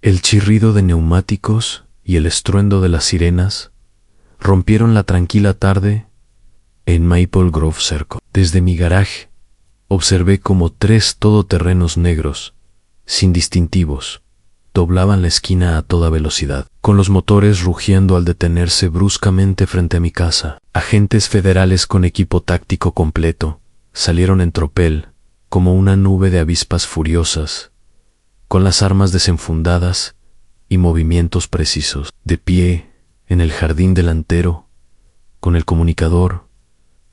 El chirrido de neumáticos y el estruendo de las sirenas rompieron la tranquila tarde en Maple Grove Circle. Desde mi garaje observé como 3 todoterrenos negros, sin distintivos, doblaban la esquina a toda velocidad, con los motores rugiendo al detenerse bruscamente frente a mi casa. Agentes federales con equipo táctico completo salieron en tropel, como una nube de avispas furiosas, con las armas desenfundadas y movimientos precisos. De pie, en el jardín delantero, con el comunicador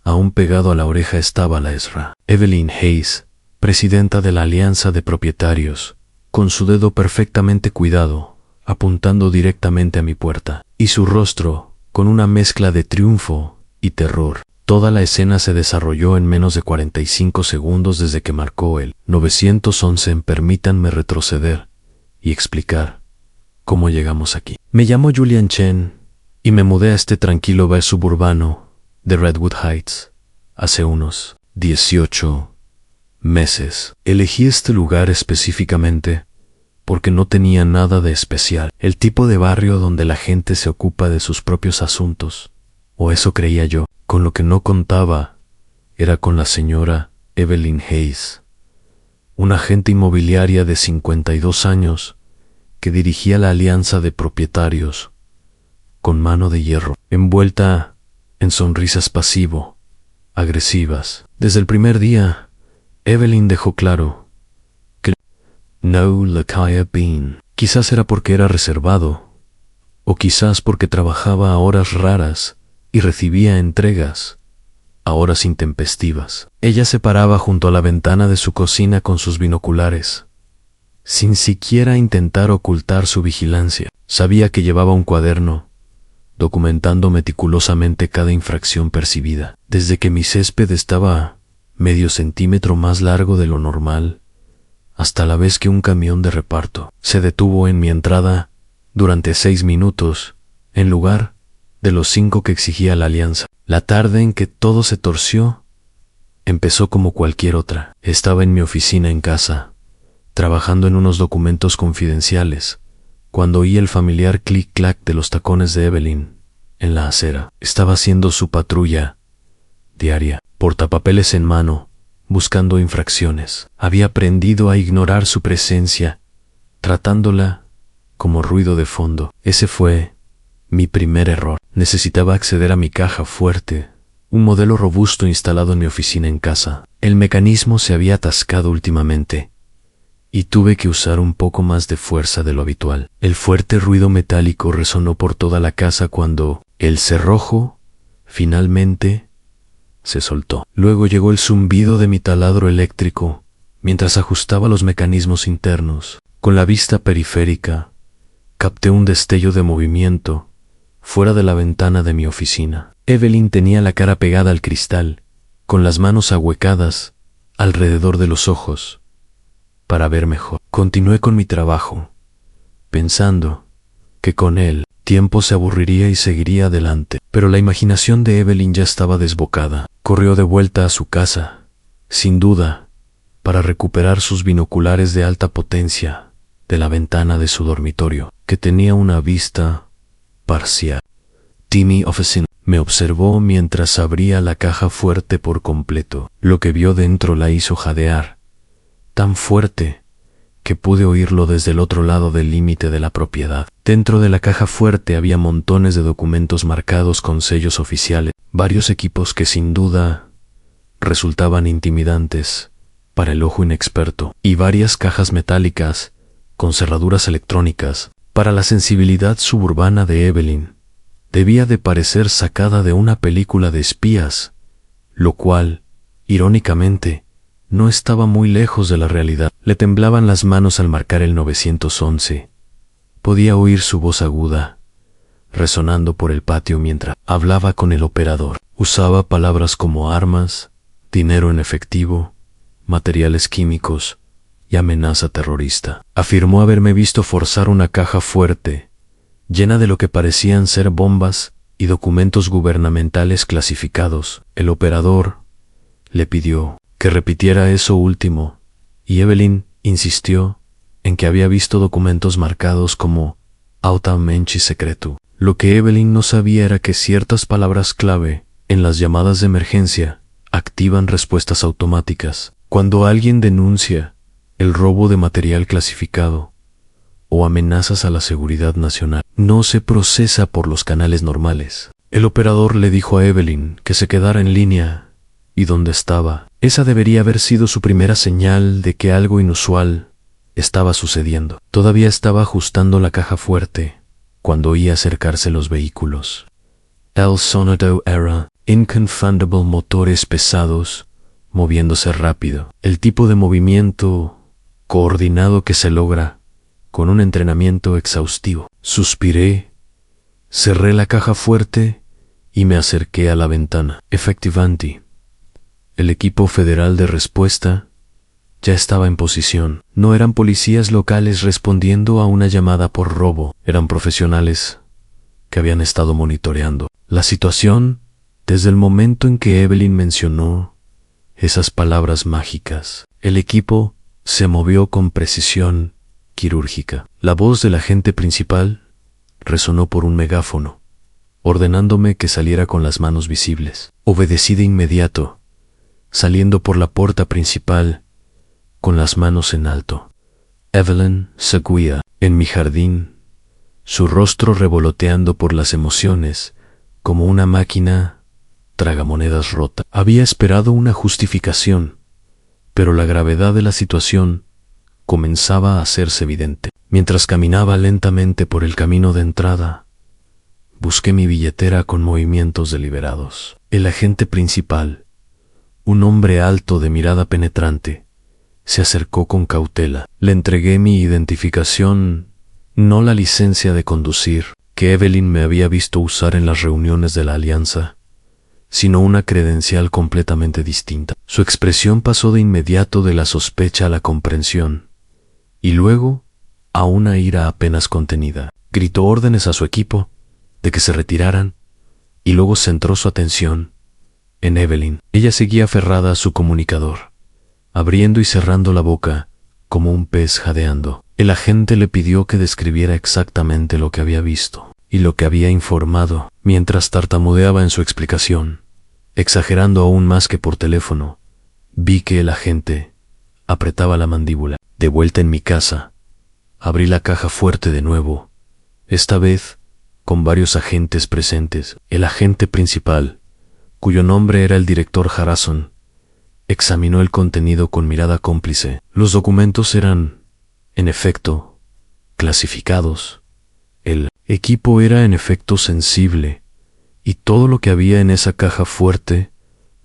aún pegado a la oreja, estaba la Ezra. Evelyn Hayes, presidenta de la Alianza de Propietarios, con su dedo perfectamente cuidado, apuntando directamente a mi puerta, y su rostro con una mezcla de triunfo y terror. Toda la escena se desarrolló en menos de 45 segundos desde que marcó el 911. Permítanme retroceder y explicar cómo llegamos aquí. Me llamo Julian Chen y me mudé a este tranquilo barrio suburbano de Redwood Heights hace unos 18 meses. Elegí este lugar específicamente porque no tenía nada de especial. El tipo de barrio donde la gente se ocupa de sus propios asuntos, o eso creía yo. Con lo que no contaba era con la señora Evelyn Hayes, una agente inmobiliaria de 52 años que dirigía la Alianza de Propietarios con mano de hierro, envuelta en sonrisas pasivo-agresivas. Desde el primer día, Evelyn dejó claro que no le caía bien. Quizás era porque era reservado, o quizás porque trabajaba a horas raras y recibía entregas a horas intempestivas. Ella se paraba junto a la ventana de su cocina con sus binoculares, sin siquiera intentar ocultar su vigilancia. Sabía que llevaba un cuaderno, documentando meticulosamente cada infracción percibida. Desde que mi césped estaba medio centímetro más largo de lo normal, hasta la vez que un camión de reparto se detuvo en mi entrada durante 6 minutos, en lugar de los 5 que exigía la Alianza. La tarde en que todo se torció empezó como cualquier otra. Estaba en mi oficina en casa, trabajando en unos documentos confidenciales, cuando oí el familiar clic-clac de los tacones de Evelyn en la acera. Estaba haciendo su patrulla diaria, portapapeles en mano, buscando infracciones. Había aprendido a ignorar su presencia, tratándola como ruido de fondo. Ese fue mi primer error. Necesitaba acceder a mi caja fuerte, un modelo robusto instalado en mi oficina en casa. El mecanismo se había atascado últimamente, y tuve que usar un poco más de fuerza de lo habitual. El fuerte ruido metálico resonó por toda la casa cuando el cerrojo finalmente se soltó. Luego llegó el zumbido de mi taladro eléctrico mientras ajustaba los mecanismos internos. Con la vista periférica, capté un destello de movimiento fuera de la ventana de mi oficina. Evelyn tenía la cara pegada al cristal, con las manos ahuecadas alrededor de los ojos, para ver mejor. Continué con mi trabajo, pensando que con el tiempo se aburriría y seguiría adelante. Pero la imaginación de Evelyn ya estaba desbocada. Corrió de vuelta a su casa, sin duda, para recuperar sus binoculares de alta potencia de la ventana de su dormitorio, que tenía una vista parcial. Timmy Officin me observó mientras abría la caja fuerte por completo. Lo que vio dentro la hizo jadear, tan fuerte que pude oírlo desde el otro lado del límite de la propiedad. Dentro de la caja fuerte había montones de documentos marcados con sellos oficiales, varios equipos que sin duda resultaban intimidantes para el ojo inexperto, y varias cajas metálicas con cerraduras electrónicas. Para la sensibilidad suburbana de Evelyn, debía de parecer sacada de una película de espías, lo cual, irónicamente, no estaba muy lejos de la realidad. Le temblaban las manos al marcar el 911. Podía oír su voz aguda, resonando por el patio mientras hablaba con el operador. Usaba palabras como armas, dinero en efectivo, materiales químicos y amenaza terrorista. Afirmó haberme visto forzar una caja fuerte, llena de lo que parecían ser bombas y documentos gubernamentales clasificados. El operador le pidió que repitiera eso último, y Evelyn insistió en que había visto documentos marcados como altamente secreto. Lo que Evelyn no sabía era que ciertas palabras clave en las llamadas de emergencia activan respuestas automáticas. Cuando alguien denuncia el robo de material clasificado o amenazas a la seguridad nacional, no se procesa por los canales normales. El operador le dijo a Evelyn que se quedara en línea y donde estaba. Esa debería haber sido su primera señal de que algo inusual estaba sucediendo. Todavía estaba ajustando la caja fuerte cuando oí acercarse los vehículos. El sonido era inconfundible, motores pesados moviéndose rápido. El tipo de movimiento coordinado que se logra con un entrenamiento exhaustivo. Suspiré, cerré la caja fuerte y me acerqué a la ventana. Efectivamente, el equipo federal de respuesta ya estaba en posición. No eran policías locales respondiendo a una llamada por robo, eran profesionales que habían estado monitoreando la situación desde el momento en que Evelyn mencionó esas palabras mágicas. El equipo se movió con precisión quirúrgica. La voz del agente principal resonó por un megáfono, ordenándome que saliera con las manos visibles. Obedecí de inmediato, saliendo por la puerta principal con las manos en alto. Evelyn seguía en mi jardín, su rostro revoloteando por las emociones como una máquina tragamonedas rota. Había esperado una justificación, pero la gravedad de la situación comenzaba a hacerse evidente. Mientras caminaba lentamente por el camino de entrada, busqué mi billetera con movimientos deliberados. El agente principal, un hombre alto de mirada penetrante, se acercó con cautela. Le entregué mi identificación, no la licencia de conducir que Evelyn me había visto usar en las reuniones de la Alianza, sino una credencial completamente distinta. Su expresión pasó de inmediato de la sospecha a la comprensión, y luego a una ira apenas contenida. Gritó órdenes a su equipo de que se retiraran, y luego centró su atención en Evelyn. Ella seguía aferrada a su comunicador, abriendo y cerrando la boca como un pez jadeando. El agente le pidió que describiera exactamente lo que había visto y lo que había informado, mientras tartamudeaba en su explicación, exagerando aún más que por teléfono. Vi que el agente apretaba la mandíbula. De vuelta en mi casa, abrí la caja fuerte de nuevo, esta vez con varios agentes presentes. El agente principal, cuyo nombre era el director Harrison, examinó el contenido con mirada cómplice. Los documentos eran, en efecto, clasificados. El equipo era en efecto sensible, y todo lo que había en esa caja fuerte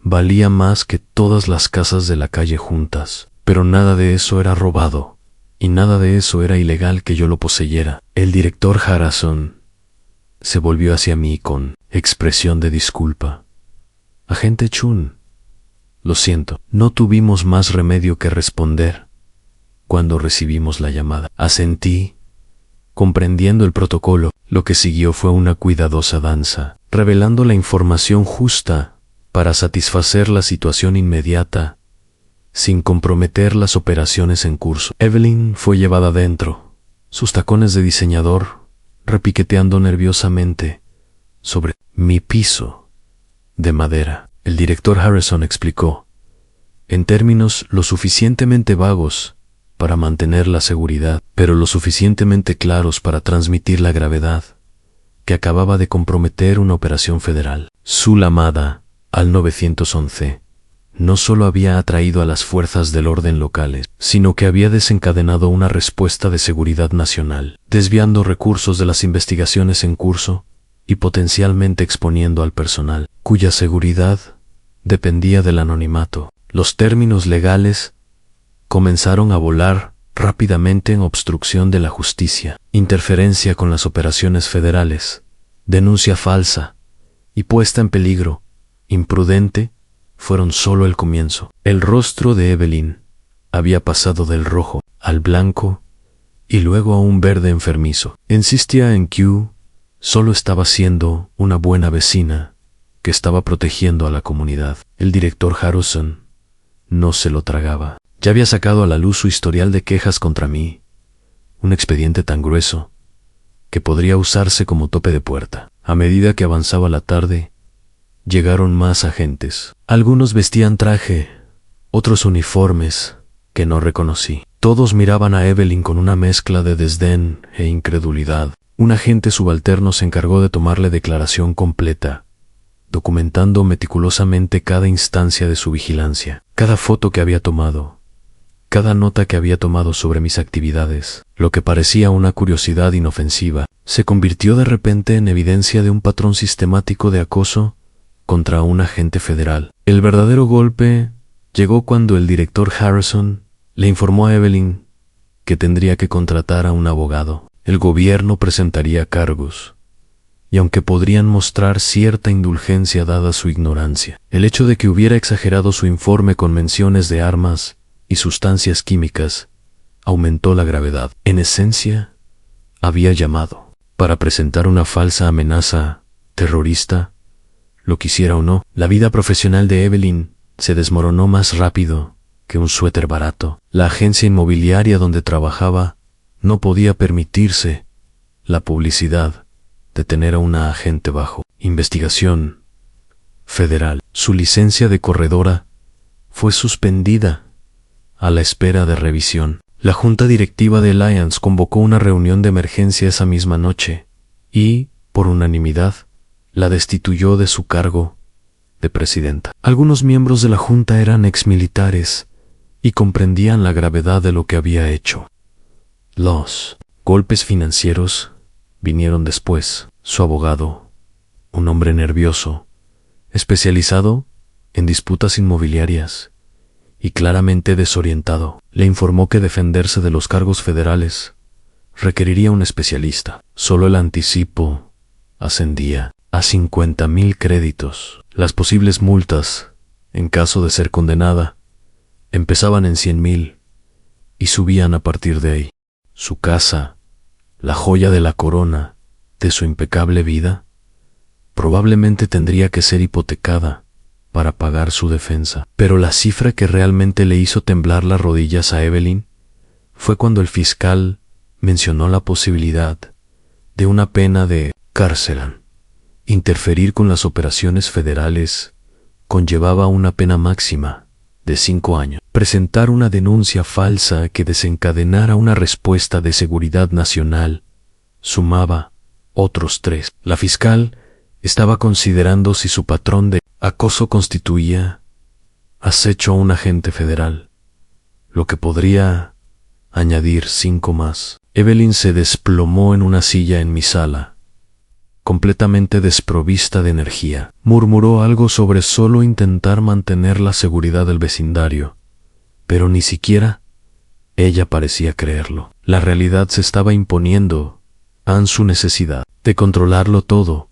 valía más que todas las casas de la calle juntas. Pero nada de eso era robado, y nada de eso era ilegal que yo lo poseyera. El director Harrison se volvió hacia mí con expresión de disculpa. Agente Chun, lo siento, no tuvimos más remedio que responder cuando recibimos la llamada. Asentí, comprendiendo el protocolo. Lo que siguió fue una cuidadosa danza, revelando la información justa para satisfacer la situación inmediata, sin comprometer las operaciones en curso. Evelyn fue llevada adentro, sus tacones de diseñador repiqueteando nerviosamente sobre mi piso de madera. El director Harrison explicó, en términos lo suficientemente vagos para mantener la seguridad, pero lo suficientemente claros para transmitir la gravedad, que acababa de comprometer una operación federal. Su llamada al 911 no solo había atraído a las fuerzas del orden locales, sino que había desencadenado una respuesta de seguridad nacional, desviando recursos de las investigaciones en curso y potencialmente exponiendo al personal, cuya seguridad dependía del anonimato. Los términos legales comenzaron a volar rápidamente en obstrucción de la justicia, interferencia con las operaciones federales, denuncia falsa y puesta en peligro, imprudente, fueron solo el comienzo. El rostro de Evelyn había pasado del rojo al blanco y luego a un verde enfermizo. Insistía en que solo estaba siendo una buena vecina que estaba protegiendo a la comunidad. El director Harrison no se lo tragaba. Ya había sacado a la luz su historial de quejas contra mí un expediente tan grueso que podría usarse como tope de puerta. A medida que avanzaba la tarde, llegaron más agentes. Algunos vestían traje, otros uniformes que no reconocí. Todos miraban a Evelyn con una mezcla de desdén e incredulidad. Un agente subalterno se encargó de tomarle declaración completa, documentando meticulosamente cada instancia de su vigilancia, cada foto que había tomado, cada nota que había tomado sobre mis actividades. Lo que parecía una curiosidad inofensiva se convirtió de repente en evidencia de un patrón sistemático de acoso contra un agente federal. El verdadero golpe llegó cuando el director Harrison le informó a Evelyn que tendría que contratar a un abogado. El gobierno presentaría cargos, y aunque podrían mostrar cierta indulgencia dada su ignorancia, el hecho de que hubiera exagerado su informe con menciones de armas y sustancias químicas aumentó la gravedad. En esencia, había llamado para presentar una falsa amenaza terrorista, lo quisiera o no. La vida profesional de Evelyn se desmoronó más rápido que un suéter barato. La agencia inmobiliaria donde trabajaba no podía permitirse la publicidad de tener a una agente bajo investigación federal. Su licencia de corredora fue suspendida a la espera de revisión. La junta directiva de Alliance convocó una reunión de emergencia esa misma noche y, por unanimidad, la destituyó de su cargo de presidenta. Algunos miembros de la junta eran exmilitares y comprendían la gravedad de lo que había hecho. Los golpes financieros vinieron después. Su abogado, un hombre nervioso, especializado en disputas inmobiliarias y claramente desorientado, le informó que defenderse de los cargos federales requeriría un especialista. Solo el anticipo ascendía a 50,000 créditos. Las posibles multas, en caso de ser condenada, empezaban en 100,000 y subían a partir de ahí. Su casa, la joya de la corona de su impecable vida, probablemente tendría que ser hipotecada para pagar su defensa. Pero la cifra que realmente le hizo temblar las rodillas a Evelyn fue cuando el fiscal mencionó la posibilidad de una pena de cárcel. Interferir con las operaciones federales conllevaba una pena máxima de 5 años. Presentar una denuncia falsa que desencadenara una respuesta de seguridad nacional sumaba otros 3. La fiscal estaba considerando si su patrón de acoso constituía acecho a un agente federal, lo que podría añadir 5 más. Evelyn se desplomó en una silla en mi sala, completamente desprovista de energía. Murmuró algo sobre solo intentar mantener la seguridad del vecindario, pero ni siquiera ella parecía creerlo. La realidad se estaba imponiendo a su necesidad de controlarlo todo,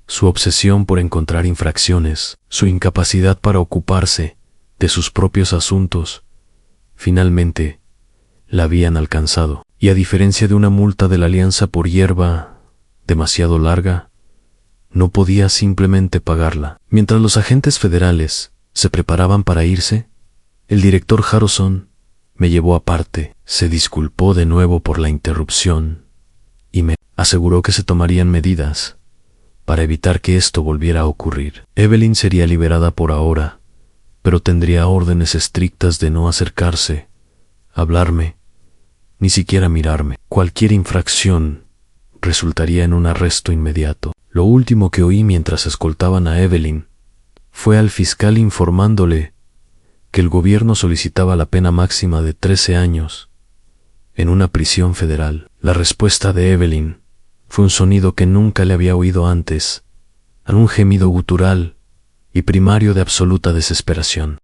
su obsesión por encontrar infracciones, su incapacidad para ocuparse de sus propios asuntos. Finalmente, la habían alcanzado, y a diferencia de una multa de la Alianza por hierba demasiado larga, no podía simplemente pagarla. Mientras los agentes federales se preparaban para irse, el director Harrison me llevó aparte, se disculpó de nuevo por la interrupción y me aseguró que se tomarían medidas para evitar que esto volviera a ocurrir. Evelyn sería liberada por ahora, pero tendría órdenes estrictas de no acercarse, hablarme, ni siquiera mirarme. Cualquier infracción resultaría en un arresto inmediato. Lo último que oí mientras escoltaban a Evelyn fue al fiscal informándole que el gobierno solicitaba la pena máxima de 13 años en una prisión federal. La respuesta de Evelyn fue un sonido que nunca le había oído antes, un gemido gutural y primario de absoluta desesperación.